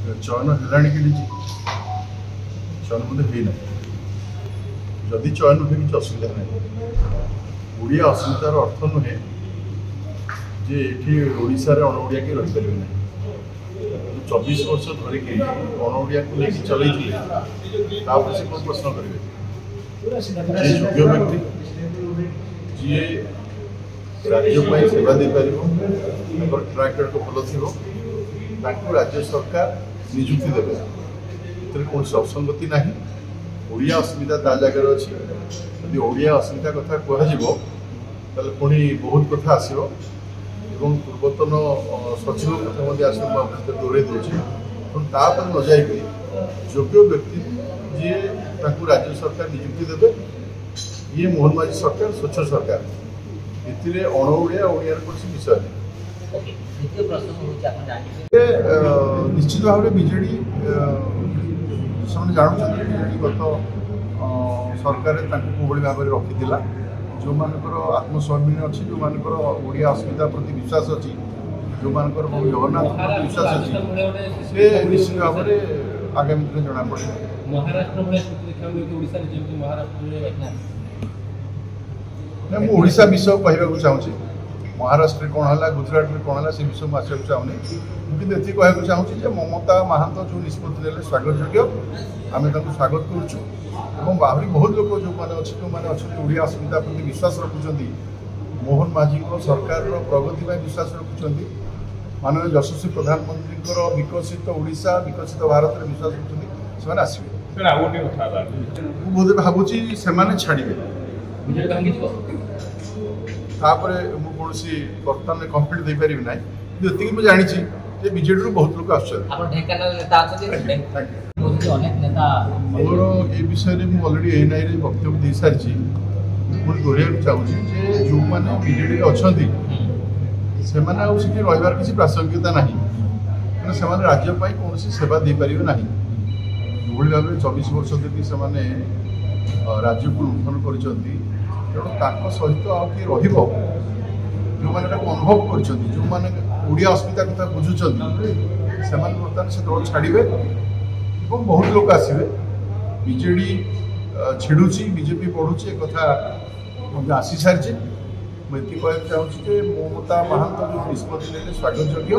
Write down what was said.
चयन है कि चयन बोधे होना जदि चयन हुए कि असुविधा ना ओडिया अस्मितार अर्थ नुहे जे ये ओडार अणओडिया के रही पारे ना 24 वर्ष धरिक अणओडिया को लेकिन चलते से कौन प्रश्न करेंगे योग्य व्यक्ति जी राज्य सेवा दे पार ट्रैक रेकर्ड भल थी राज्य सरकार निजुक्ति देवे कौन असंगति ना ओडिया अस्मिता ता जगार अच्छी यदि ओडिया अस्मिता कथा कह पुणी बहुत कथा आसो पूर्वतन सचिव कथा आस दोहरे दूसरी तापर न जाइक योग्य व्यक्ति जी राज्य सरकार निजुक्ति देवे ये मोहन माझी सरकार स्वच्छ सरकार ये अणओडिया ओडिया कौन विषय निश्चित भाव में बीजेडी जानते बीजेडी गत सरकार भाई भाव रखी जो मानकर आत्मस्वाभिमान अच्छी जो मानकर ओडिया अस्मिता प्रति विश्वास अच्छी जो मानकर जगन्नाथ प्रति विश्वास अच्छी से निश्चित भाव में आगामी दिन जना पड़े मुझा विषय कहवाक चाहूँगी महाराष्ट्र कौन है गुजरात में कौन है से विषय में आसवाक चाहूनी मुझे ये कहना चाहूँगी ममता महांत जो निष्पत्ति ने स्वागत योग्य आम स्वागत करुचु आहरी बहुत लोग जो मैंने अच्छे ओडिया अस्मिता प्रति विश्वास रखुंट मोहन माझी सरकार प्रगति में विश्वास रखुंट माननीय यशस्वी प्रधानमंत्री विकसित ओडिशा विकसित भारत में विश्वास रखुंट से आसवे बोधे भावुची से छाड़े तापर मुझे बर्तमान कम्प्लीट दे पारि ना ये मुझे जानी बीजेडी बहुत लोग आमर ये विषय में अलरेडी एनआई वक्तव्य दे सारी पुणी दोहराइक चाहूँगी जो मैंने बीजेडी अच्छा से रही किसी प्रासंगिकता ना से राज्यपाई कौन सेवा दे पारे ना जो भाव 24 वर्ष देखिए से राज्य को लुंठन कर तेणु सहित आए जो मैंने अनुभव कर जो मैंने ओडिया अस्मिता कथा बुझुंट से बर्तमान से दल छाड़े बहुत लोग आसवे बीजेडी छिड़ुची बीजेपी बढ़ुची कथा आसी सारी मुझे कहना चाहूँगी ममता महांत जो निष्पत्ति ने स्वागत योग्य